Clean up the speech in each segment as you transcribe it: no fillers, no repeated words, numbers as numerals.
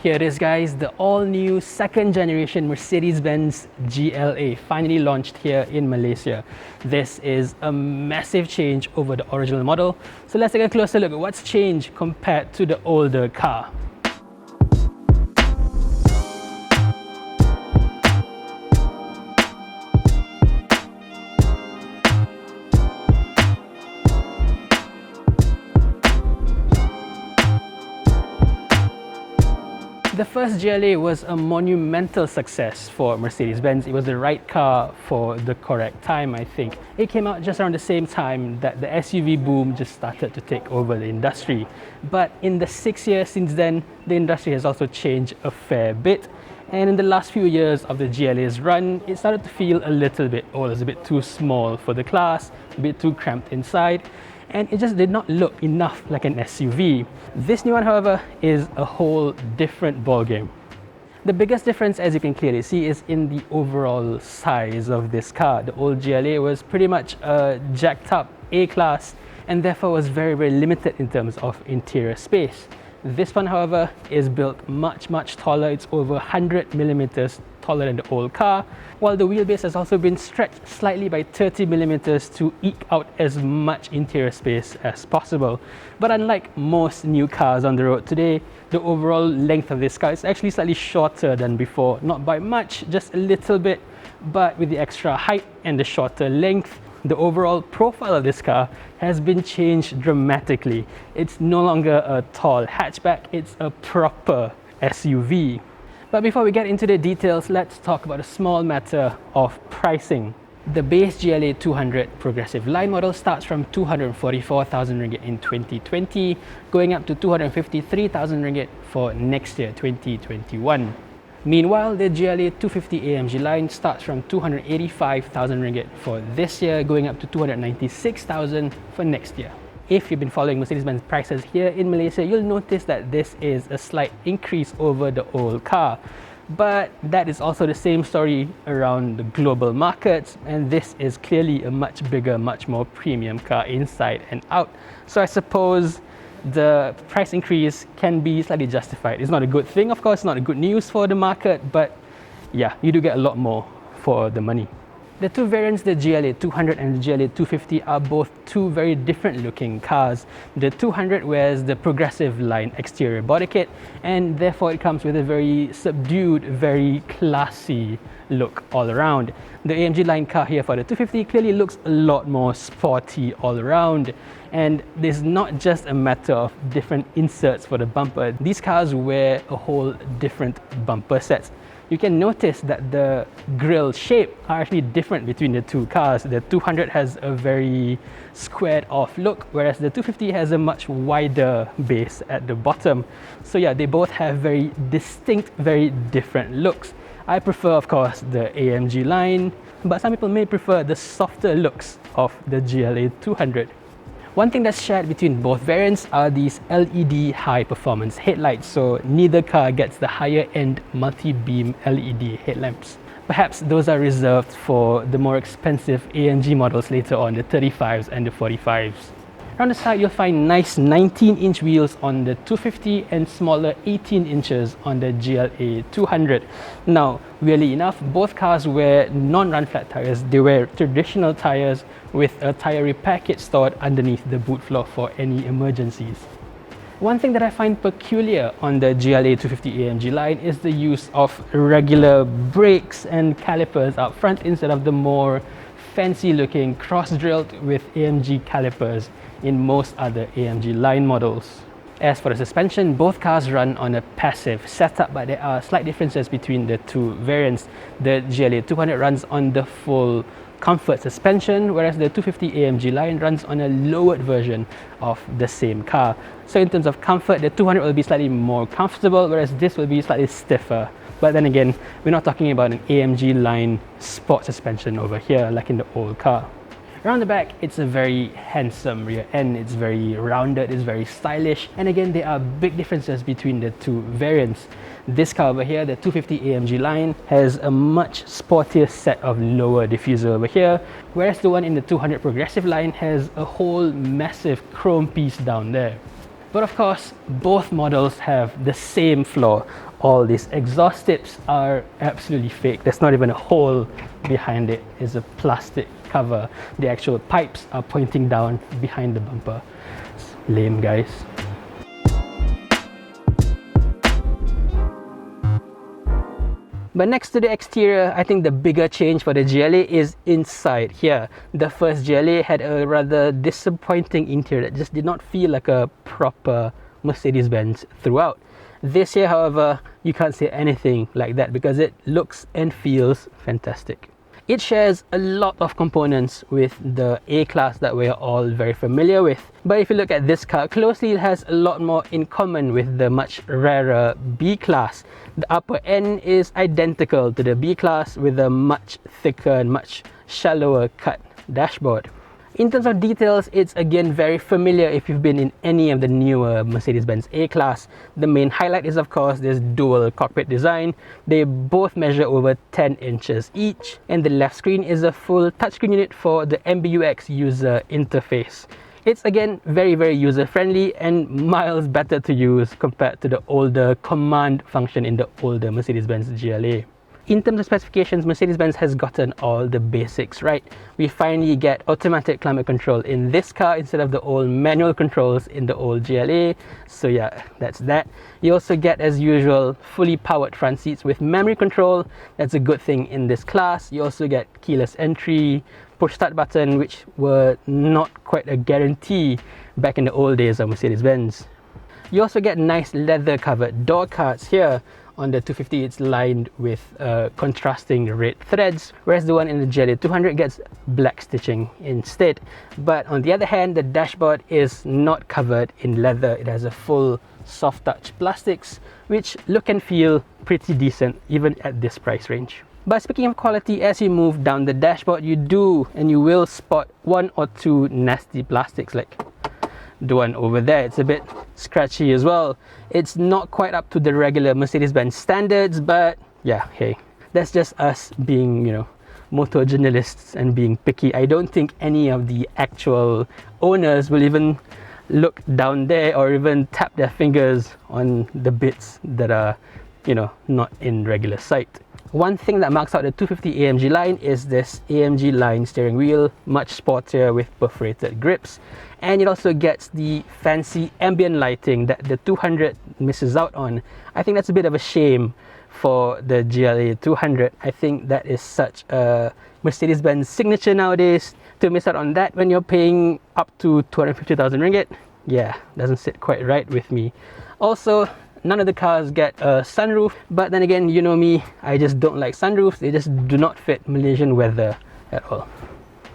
Here it is, guys, the all-new second generation Mercedes-Benz GLA finally launched here in Malaysia. This is a massive change over the original model. So let's take a closer look at what's changed compared to the older car. The first GLA was a monumental success for Mercedes-Benz. It was the right car for the correct time, I think. It came out just around the same time that the SUV boom just started to take over the industry. But in the 6 years since then, the industry has also changed a fair bit. And in the last few years of the GLA's run, it started to feel a little bit old. It's a bit too small for the class, a bit too cramped inside, and it just did not look enough like an SUV. This new one, however, is a whole different ballgame. The biggest difference, as you can clearly see, is in the overall size of this car. The old GLA was pretty much a jacked up A-class and therefore was very limited in terms of interior space. This one, however, is built much taller. It's over 100 millimeters taller than the old car, while the wheelbase has also been stretched slightly by 30 millimeters to eke out as much interior space as possible. But unlike most new cars on the road today, the overall length of this car is actually slightly shorter than before. Not by much, just a little bit, but with the extra height and the shorter length, the overall profile of this car has been changed dramatically. It's no longer a tall hatchback, it's a proper SUV. But before we get into the details, let's talk about a small matter of pricing. The base GLA200 progressive line model starts from 244,000 ringgit in 2020, going up to 253,000 ringgit for next year, 2021. Meanwhile, the GLA250 AMG line starts from 285,000 ringgit for this year, going up to 296,000 for next year. If you've been following Mercedes-Benz prices here in Malaysia, you'll notice that this is a slight increase over the old car. But that is also the same story around the global markets, and this is clearly a much bigger, much more premium car inside and out. So I suppose the price increase can be slightly justified. It's not a good thing, of course, it's not a good news for the market, but yeah, you do get a lot more for the money. The two variants, the GLA200 and the GLA250, are both two very different looking cars. The 200 wears the progressive line exterior body kit, and therefore it comes with a very subdued, very classy look all around. The AMG line car here for the 250 clearly looks a lot more sporty all around. And this is not just a matter of different inserts for the bumper. These cars wear a whole different bumper sets. You can notice that the grille shape are actually different between the two cars. The 200 has a very squared off look, whereas the 250 has a much wider base at the bottom. So yeah, they both have very distinct, very different looks. I prefer, of course, the AMG line, but some people may prefer the softer looks of the GLA200. One thing that's shared between both variants are these LED high-performance headlights, so neither car gets the higher-end multi-beam LED headlamps. Perhaps those are reserved for the more expensive AMG models later on, the 35s and the 45s. Around the side, you'll find nice 19-inch wheels on the 250 and smaller 18 inches on the GLA200. Now, weirdly enough, both cars wear non-run flat tires. They wear traditional tires with a tire repair kit stored underneath the boot floor for any emergencies. One thing that I find peculiar on the GLA250 AMG line is the use of regular brakes and calipers up front instead of the more fancy-looking cross-drilled with AMG calipers in most other AMG line models. As for the suspension, both cars run on a passive setup, but there are slight differences between the two variants. The GLA200 runs on the full comfort suspension, whereas the 250 AMG line runs on a lowered version of the same car. So in terms of comfort, the 200 will be slightly more comfortable, whereas this will be slightly stiffer. But then again, we're not talking about an AMG line sport suspension over here like in the old car. Around the back, it's a very handsome rear end. It's very rounded, it's very stylish, and again, there are big differences between the two variants. This car over here, the 250 AMG line, has a much sportier set of lower diffuser over here, whereas the one in the 200 progressive line has a whole massive chrome piece down there. But of course, both models have the same flaw. All these exhaust tips are absolutely fake. There's not even a hole behind it. It's a plastic cover. The actual pipes are pointing down behind the bumper. It's lame, guys. But next to the exterior, I think the bigger change for the GLA is inside here. The first GLA had a rather disappointing interior that just did not feel like a proper Mercedes-Benz throughout. This here, however, you can't say anything like that because it looks and feels fantastic. It shares a lot of components with the A-Class that we're all very familiar with. But if you look at this car closely, it has a lot more in common with the much rarer B-Class. The upper end is identical to the B-Class with a much thicker and much shallower cut dashboard. In terms of details, it's again very familiar if you've been in any of the newer Mercedes-Benz A-Class. The main highlight is of course this dual cockpit design. They both measure over 10 inches each, and the left screen is a full touchscreen unit for the MBUX user interface. It's again very user-friendly and miles better to use compared to the older command function in the older Mercedes-Benz GLA. In terms of specifications, Mercedes-Benz has gotten all the basics right. We finally get automatic climate control in this car instead of the old manual controls in the old GLA. So yeah, that's that. You also get, as usual, fully powered front seats with memory control. That's a good thing in this class. You also get keyless entry, push start button, which were not quite a guarantee back in the old days of Mercedes-Benz. You also get nice leather covered door cards here. On the 250, it's lined with contrasting red threads, whereas the one in the GLA200 gets black stitching instead. But on the other hand, the dashboard is not covered in leather. It has a full soft touch plastics, which look and feel pretty decent even at this price range. But speaking of quality, as you move down the dashboard, you do and you will spot one or two nasty plastics, like the one over there. It's a bit scratchy as well. It's not quite up to the regular Mercedes-Benz standards, but yeah, hey, that's just us being, you know, motor journalists and being picky. I don't think any of the actual owners will even look down there or even tap their fingers on the bits that are, you know, not in regular sight. One thing that marks out the 250 AMG line is this AMG line steering wheel, much sportier with perforated grips, and it also gets the fancy ambient lighting that the 200 misses out on. I think that's a bit of a shame for the GLA200. I think that is such a Mercedes-Benz signature nowadays. To miss out on that when you're paying up to 250,000 ringgit, yeah, doesn't sit quite right with me. Also, none of the cars get a sunroof, but then again, you know me, I just don't like sunroofs. They just do not fit Malaysian weather at all.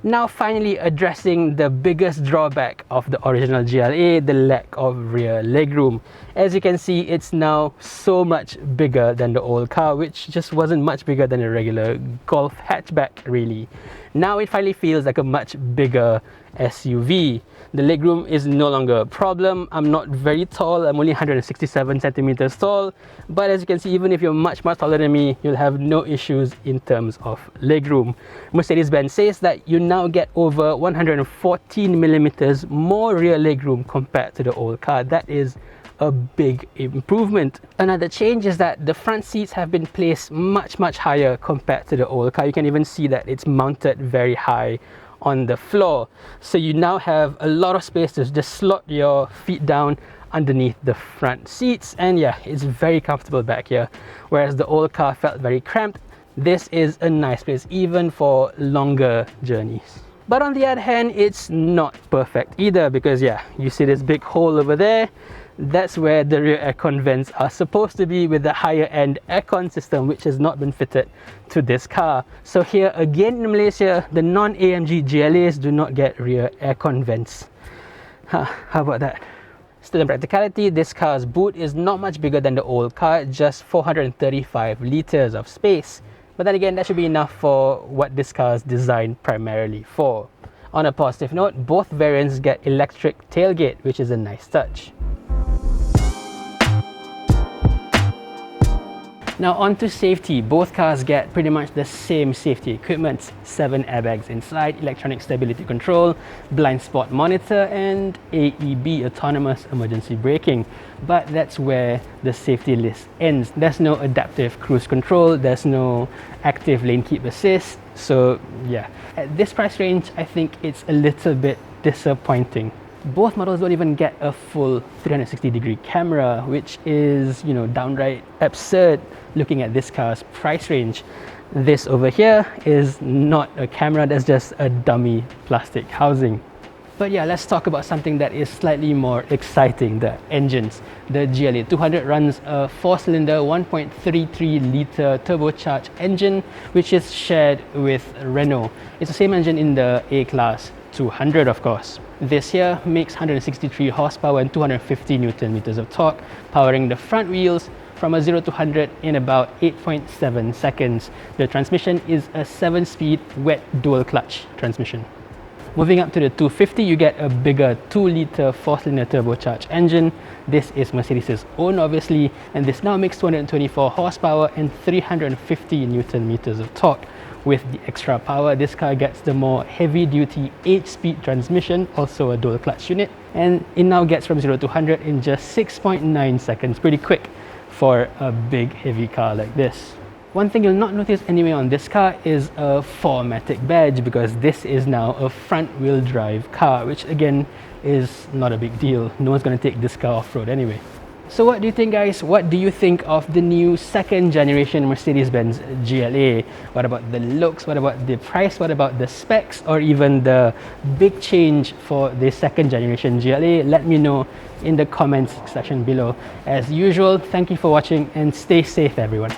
Now finally addressing the biggest drawback of the original GLA, the lack of rear legroom. As you can see, it's now so much bigger than the old car, which just wasn't much bigger than a regular Golf hatchback really. Now it finally feels like a much bigger SUV. The legroom is no longer a problem. I'm not very tall, I'm only 167 centimeters tall, but as you can see, even if you're much taller than me, you'll have no issues in terms of legroom. Mercedes-Benz says that you now get over 114 millimeters more rear legroom compared to the old car. That is a big improvement. Another change is that the front seats have been placed much higher compared to the old car. You can even see that it's mounted very high on the floor, so you now have a lot of space to just slot your feet down underneath the front seats, and yeah, it's very comfortable back here. Whereas the old car felt very cramped, this is a nice place even for longer journeys. But on the other hand, it's not perfect either, because yeah, you see this big hole over there. That's where the rear aircon vents are supposed to be with the higher end aircon system, which has not been fitted to this car. So here again in Malaysia, the non-AMG GLAs do not get rear aircon vents. How about that? Still in practicality, this car's boot is not much bigger than the old car, just 435 litres of space. But then again, that should be enough for what this car is designed primarily for. On a positive note, both variants get electric tailgate, which is a nice touch. Now on to safety. Both cars get pretty much the same safety equipment. 7 airbags inside, electronic stability control, blind spot monitor and AEB, autonomous emergency braking. But that's where the safety list ends. There's no adaptive cruise control, there's no active lane keep assist. So yeah, at this price range, I think it's a little bit disappointing. Both models don't even get a full 360-degree camera, which is, you know, downright absurd looking at this car's price range. This over here is not a camera, that's just a dummy plastic housing. But yeah, let's talk about something that is slightly more exciting, the engines. The GLA200 runs a 4-cylinder 1.33-litre turbocharged engine, which is shared with Renault. It's the same engine in the A-Class 200, of course. This here makes 163 horsepower and 250 Newton meters of torque, powering the front wheels from a 0 to 100 in about 8.7 seconds. The transmission is a 7-speed wet dual clutch transmission. Moving up to the 250, you get a bigger 2-litre 4-cylinder turbocharged engine. This is Mercedes' own, obviously, and this now makes 224 horsepower and 350 Newton meters of torque. With the extra power, this car gets the more heavy-duty 8-speed transmission, also a dual clutch unit, and it now gets from 0 to 100 in just 6.9 seconds. Pretty quick for a big, heavy car like this. One thing you'll not notice anyway on this car is a 4MATIC badge, because this is now a front-wheel drive car, which again is not a big deal. No one's going to take this car off-road anyway. So what do you think, guys? What do you think of the new second generation Mercedes-Benz GLA? What about the looks? What about the price? What about the specs? Or even the big change for the second generation GLA? Let me know in the comments section below. As usual, thank you for watching and stay safe, everyone.